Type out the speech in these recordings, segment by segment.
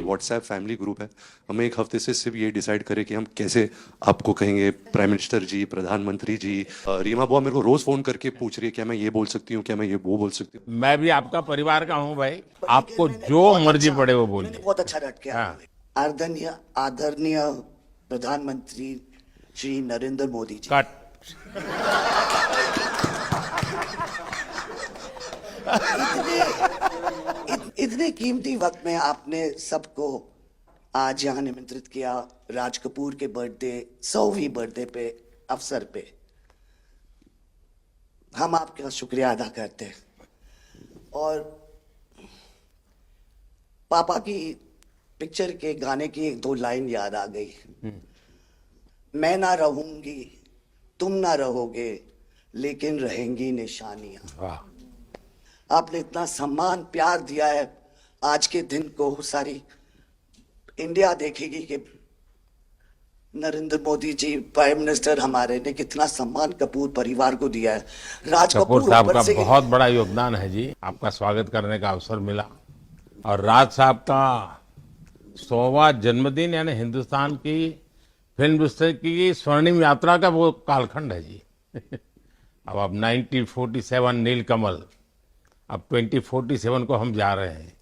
WhatsApp family group है, हमें एक हफ्ते से सिर्फ ये डिसाइड करें कि हम कैसे आपको कहेंगे प्राइम मिनिस्टर जी, प्रधानमंत्री जी। रीमा बुआ मेरे को रोज फोन करके पूछ रही है क्या मैं ये बोल सकती हूँ, क्या मैं ये वो बोल सकती हूँ। मैं भी आपका परिवार का हूँ भाई, लेकिन आपको मैंने जो बहुत मर्जी अच्छा- पड़े वो मैंने बोलिए। बहुत अच्छा डट के हाँ। आदरणीय आदरणीय प्रधानमंत्री श्री नरेंद्र मोदी जी, कट। इतने कीमती वक्त में आपने सबको आज यहाँ निमंत्रित किया राज कपूर के बर्थडे 100वीं बर्थडे पे अवसर पे। हम आपका शुक्रिया अदा करते हैं। और पापा की पिक्चर के गाने की एक दो लाइन याद आ गई। मैं ना रहूंगी, तुम ना रहोगे, लेकिन रहेंगी निशानियां। वाह। आपने इतना सम्मान प्यार दिया है, आज के दिन को सारी इंडिया देखेगी कि नरेंद्र मोदी जी प्राइम मिनिस्टर हमारे ने कितना सम्मान कपूर परिवार को दिया है। राज कपूर कपूर साहब ऊपर का से बहुत बड़ा योगदान है जी, आपका स्वागत करने का अवसर मिला। और राज साहब का 100वां जन्मदिन यानी हिंदुस्तान की फिल्म इंडस्ट्री की स्वर्णिम यात्रा का वो कालखंड है जी। अब 1947 नीलकमल, अब 2047 को हम जा रहे हैं।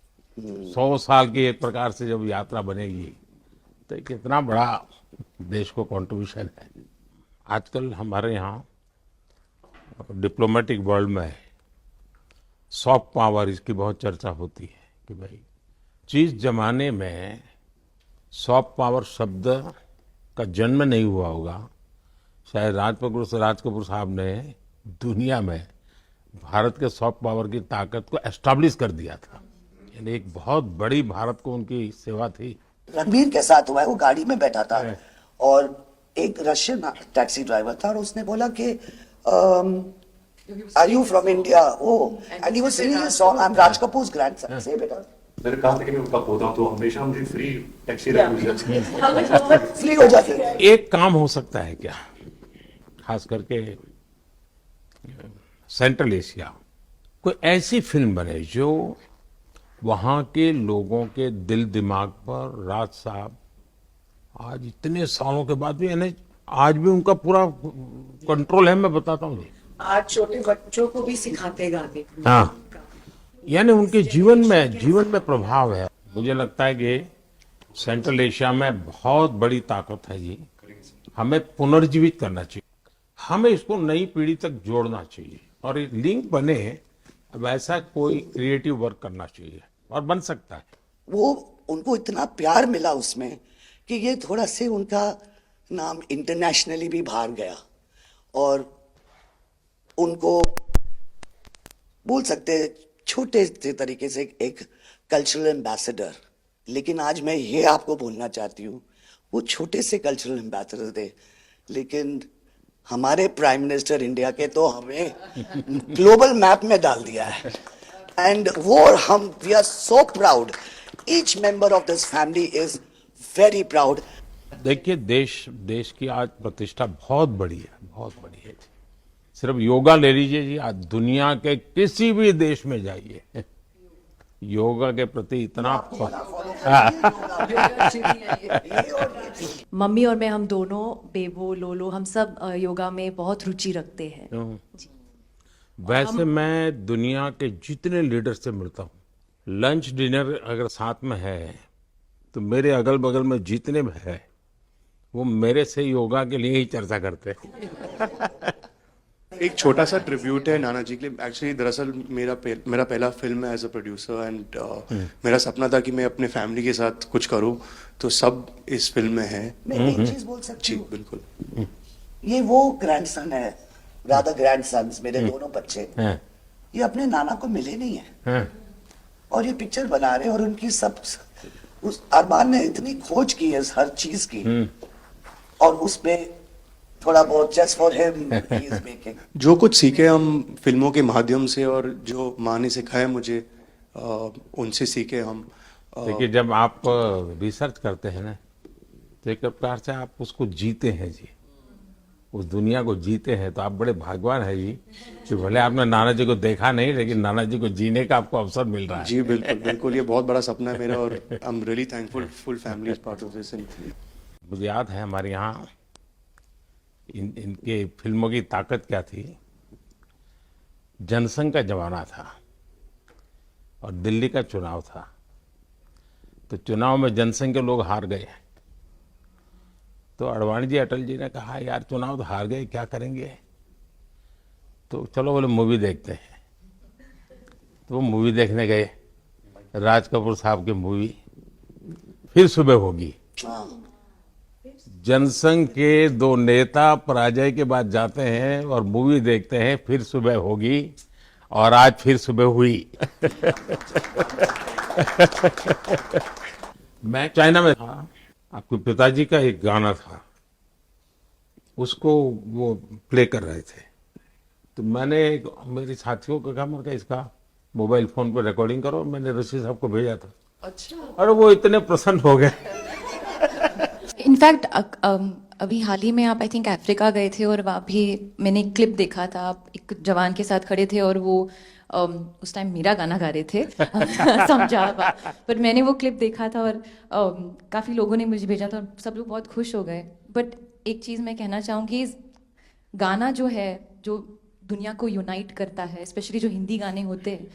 100 साल की एक प्रकार से जब यात्रा बनेगी तो कितना बड़ा देश को कंट्रीब्यूशन है। आजकल हमारे यहाँ डिप्लोमेटिक वर्ल्ड में सॉफ्ट पावर इसकी बहुत चर्चा होती है कि भाई जिस जमाने में सॉफ्ट पावर शब्द का जन्म नहीं हुआ होगा, शायद राज कपूर साहब ने दुनिया में भारत के सॉफ्ट पावर की ताकत को एस्टैब्लिश कर दिया था। यानी एक बहुत बड़ी भारत को उनकी सेवा थी। रणबीर के साथ हुआ है, वो गाड़ी में बैठा था और एक रशियन टैक्सी ड्राइवर था और उसने बोला कि are you from India? Oh, and he was singing a song, I am Raj Kapoor's grandson. से बेटा मैंने कहा था कि मैं उनका पोता हूं, तो हमेशा मुझे फ्री टैक्सी फ्री हो जाते हैं। एक काम हो सकता है क्या, खास करके सेंट्रल एशिया, कोई ऐसी फिल्म बने जो वहाँ के लोगों के दिल दिमाग पर राज साहब आज इतने सालों के बाद भी यानी आज भी उनका पूरा कंट्रोल है। मैं बताता हूँ जी, आज छोटे बच्चों को भी सिखाते गाने। हाँ, यानी उनके जीवन में प्रभाव है। मुझे लगता है कि सेंट्रल एशिया में बहुत बड़ी ताकत है जी। हमें पुनर्जीवित करना चाहिए, हमें इसको नई पीढ़ी तक जोड़ना चाहिए और एक लिंक बने, वैसा कोई क्रिएटिव वर्क करना चाहिए और बन सकता है। वो उनको इतना प्यार मिला उसमें कि ये थोड़ा से उनका नाम इंटरनेशनली भी बाहर गया और उनको बोल सकते हैं छोटे से तरीके से एक कल्चरल एम्बेसडर। लेकिन आज मैं ये आपको बोलना चाहती हूँ, वो छोटे से कल्चरल एम्बेसडर थे, लेकिन हमारे प्राइम मिनिस्टर इंडिया के तो हमें ग्लोबल मैप में डाल दिया है। एंड वो हम we are so proud, each member of this family is very proud. देखिए देश की आज प्रतिष्ठा बहुत बड़ी है, बहुत बड़ी है। सिर्फ योगा ले लीजिए जी, आज दुनिया के किसी भी देश में जाइए, योगा के प्रति इतना मम्मी और मैं, हम दोनों, बेबो लोलो, हम सब योगा में बहुत रुचि रखते हैं। जी। वैसे मैं दुनिया के जितने लीडर से मिलता हूँ, लंच डिनर अगर साथ में है तो मेरे अगल बगल में जितने भी है वो मेरे से योगा के लिए ही चर्चा करते हैं। एक छोटा सा ट्रिब्यूट है नाना जी के लिए। एक्चुअली दरअसल मेरा पहला फिल्म है एज अ प्रोड्यूसर एंड मेरा सपना था कि मैं अपने फैमिली के साथ कुछ करूं, तो सब इस फिल्म में है। मैं एक चीज बोल सकती जी हूँ, बिल्कुल। ये वो ग्रैंडसन है, रादर ग्रैंडसन्स, मेरे दोनों बच्चे, हैं, ये अपने नाना को मिले नहीं है हैं। और ये पिक्चर बना रहे हैं और उनकी सब उस अरमान ने इतनी खोज की है हर चीज की और उसमें थोड़ा बहुत just for him he is making. जो कुछ सीखे हम फिल्मों के माध्यम से और जो माँ ने सिखाया मुझे, उनसे सीखे हम। देखिए जब आप रिसर्च करते हैं ना तो एक प्रकार से आप उसको जीते हैं जी। उस दुनिया को जीते हैं, तो आप बड़े भाग्यवान हैं जी कि भले आपने नाना जी को देखा नहीं, लेकिन नाना जी को जीने का आपको अवसर मिल रहा है। जी बिल्कुल बिल्कुल, ये बहुत बड़ा सपना है मेरा, और I am really thankful, full family is part of this. मुझे याद है हमारे यहाँ इनके फिल्मों की ताकत क्या थी। जनसंघ का जमाना था और दिल्ली का चुनाव था, तो चुनाव में जनसंघ के लोग हार गए। तो अडवाणी जी, अटल जी ने कहा यार चुनाव तो हार गए, क्या करेंगे, तो चलो बोले मूवी देखते हैं। तो वो मूवी देखने गए, राज कपूर साहब की मूवी फिर सुबह होगी। जनसंघ के दो नेता पराजय के बाद जाते हैं और मूवी देखते हैं फिर सुबह होगी, और आज फिर सुबह हुई। मैं चाइना में था, आपके पिताजी का एक गाना था, उसको वो प्ले कर रहे थे, तो मैंने मेरे साथियों को कहा, मैं इसका मोबाइल फोन पर रिकॉर्डिंग करो, मैंने ऋषि साहब को भेजा था। अच्छा। और वो इतने प्रसन्न हो गए। इनफैक्ट अभी हाल ही में आप आई थिंक अफ्रीका गए थे, और वहाँ भी मैंने एक क्लिप देखा था, आप एक जवान के साथ खड़े थे और वो उस टाइम मेरा गाना गा रहे थे। समझा, बट मैंने वो क्लिप देखा था और काफ़ी लोगों ने मुझे भेजा था और सब लोग बहुत खुश हो गए। बट एक चीज़ मैं कहना चाहूँगी, गाना जो है जो दुनिया को यूनाइट करता है, स्पेशली जो हिंदी गाने होते हैं,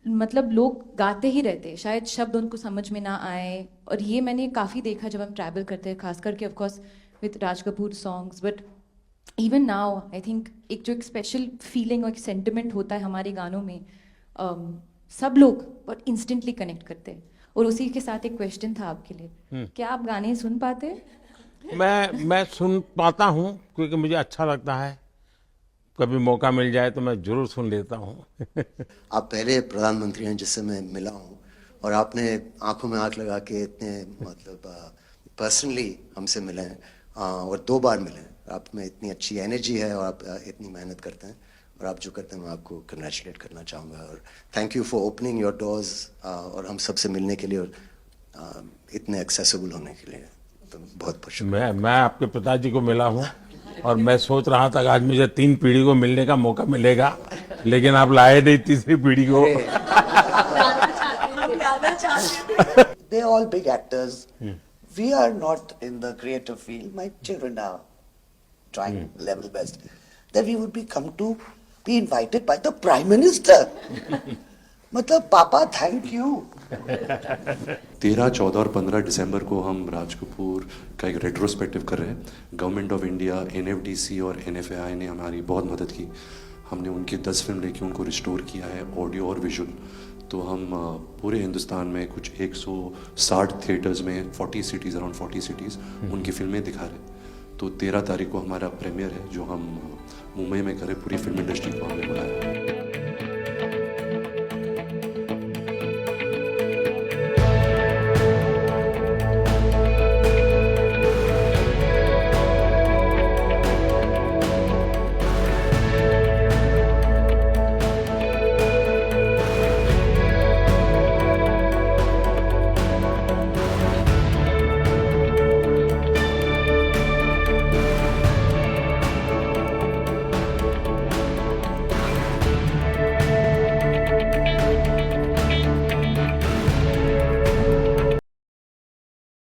मतलब लोग गाते ही रहते हैं, शायद शब्द उनको समझ में ना आए। और ये मैंने काफ़ी देखा जब हम ट्रैवल करते हैं, खास करके of course with Raj Kapoor songs, but even now I think एक जो एक स्पेशल फीलिंग और एक सेंटिमेंट होता है हमारे गानों में, सब लोग बहुत इंस्टेंटली कनेक्ट करते हैं। और उसी के साथ एक क्वेश्चन था आपके लिए, क्या आप गाने सुन पाते हैं? मैं सुन पाता हूँ, क्योंकि मुझे अच्छा लगता है, कभी मौका मिल जाए तो मैं जरूर सुन लेता हूँ। आप पहले प्रधानमंत्री हैं जिससे मैं मिला हूँ, और आपने आंखों में आंख लगा के इतने मतलब पर्सनली हमसे मिले हैं, और 2 बार मिले हैं। आप में इतनी अच्छी एनर्जी है और आप इतनी मेहनत करते हैं, और आप जो करते हैं मैं आपको कंग्रेचुलेट करना चाहूँगा, और thank you for opening your doors, और हम सबसे मिलने के लिए और इतने एक्सेसिबल होने के लिए, तो बहुत खुश हूँ। मैं आपके पिताजी को मिला हूँ, और मैं सोच रहा था कि आज मुझे 3 पीढ़ी को मिलने का मौका मिलेगा, लेकिन आप लाए नहीं तीसरी पीढ़ी को। They're all big actors. We are not in the creative field. My children are trying level best. That we would be invited by the Prime Minister. मतलब पापा थैंक यू। 13, 14 और 15 दिसंबर को हम राज कपूर का एक रेट्रोस्पेक्टिव कर रहे हैं। गवर्नमेंट ऑफ इंडिया, NFDC और NFAI ने हमारी बहुत मदद की। हमने उनकी 10 फिल्म लेके उनको रिस्टोर किया है, ऑडियो और विजुअल। तो हम पूरे हिंदुस्तान में कुछ 160 थिएटर्स में 40 सिटीज़, अराउंड 40 सिटीज़ उनकी फिल्में दिखा रहे हैं। तो 13 तारीख को हमारा प्रीमियर है, जो हम मुंबई में करें। पूरी फिल्म इंडस्ट्री को हमने बुलाया है।